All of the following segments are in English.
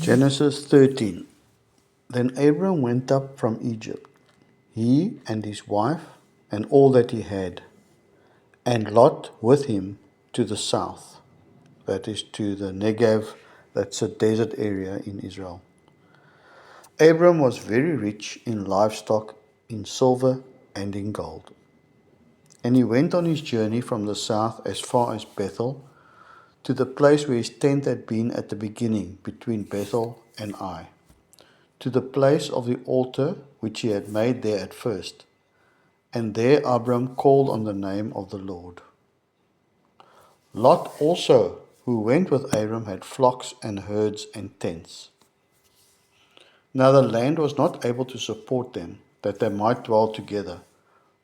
Genesis 13. Then Abram went up from Egypt, he and his wife and all that he had, and Lot with him to the south, that is to the Negev, that's a desert area in Israel. Abram was very rich in livestock, in silver and in gold. And he went on his journey from the south as far as Bethel, to the place where his tent had been at the beginning, between Bethel and Ai, to the place of the altar which he had made there at first. And there Abram called on the name of the Lord. Lot also, who went with Abram, had flocks and herds and tents. Now the land was not able to support them, that they might dwell together,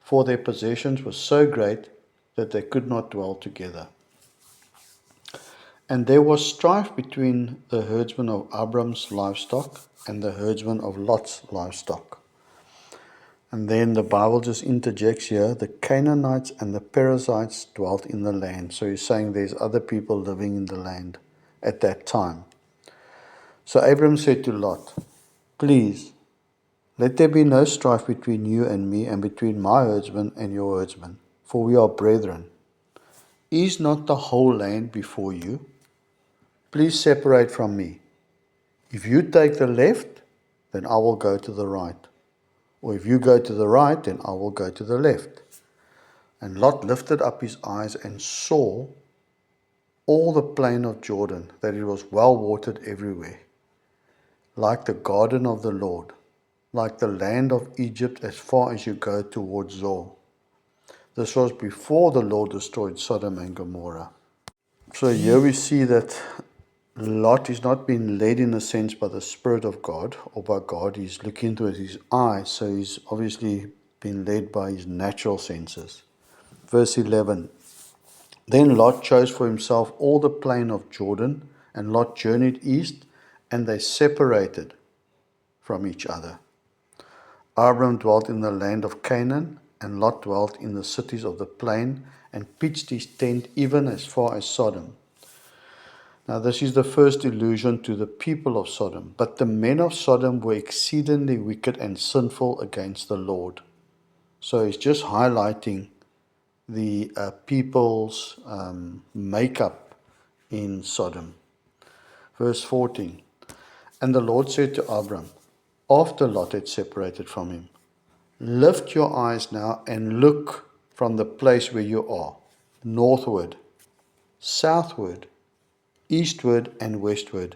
for their possessions were so great that they could not dwell together. And there was strife between the herdsmen of Abram's livestock and the herdsmen of Lot's livestock. And then the Bible just interjects here, the Canaanites and the Perizzites dwelt in the land. So he's saying there's other people living in the land at that time. So Abram said to Lot, please, let there be no strife between you and me, and between my herdsmen and your herdsmen, for we are brethren. Is not the whole land before you? Please separate from me. If you take the left, then I will go to the right. Or if you go to the right, then I will go to the left. And Lot lifted up his eyes and saw all the plain of Jordan, that it was well watered everywhere, like the garden of the Lord, like the land of Egypt as far as you go towards Zoar. This was before the Lord destroyed Sodom and Gomorrah. So here we see that Lot is not being led in a sense by the Spirit of God or by God. He's looking into his eyes, so he's obviously been led by his natural senses. Verse 11. Then Lot chose for himself all the plain of Jordan, and Lot journeyed east, and they separated from each other. Abram dwelt in the land of Canaan, and Lot dwelt in the cities of the plain, and pitched his tent even as far as Sodom. Now this is the first allusion to the people of Sodom. But the men of Sodom were exceedingly wicked and sinful against the Lord. So he's just highlighting the people's makeup in Sodom. Verse 14. And the Lord said to Abram, after Lot had separated from him, lift your eyes now and look from the place where you are, northward, southward, eastward and westward.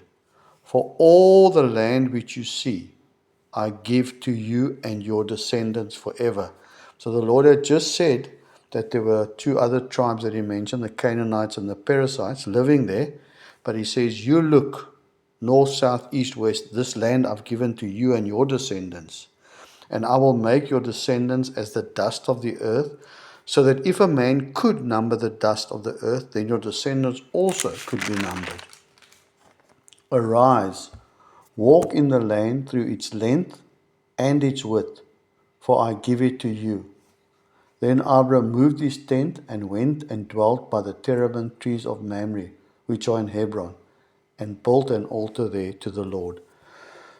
For all the land which you see, I give to you and your descendants forever. So the Lord had just said that there were two other tribes that he mentioned, the Canaanites and the Perizzites, living there. But he says, you look north, south, east, west. This land I've given to you and your descendants. And I will make your descendants as the dust of the earth, so that if a man could number the dust of the earth, then your descendants also could be numbered. Arise, walk in the land through its length and its width, for I give it to you. Then Abram moved his tent and went and dwelt by the terebinth trees of Mamre, which are in Hebron, and built an altar there to the Lord.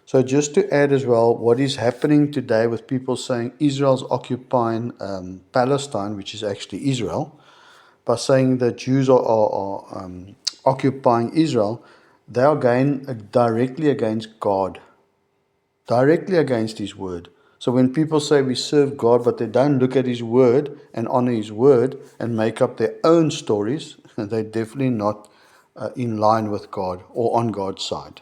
So just to add as well, what is happening today with people saying Israel's occupying Palestine, which is actually Israel, by saying that Jews are occupying Israel, they are going directly against God, directly against His word. So when people say we serve God, but they don't look at His word and honor His word and make up their own stories, they're definitely not in line with God or on God's side.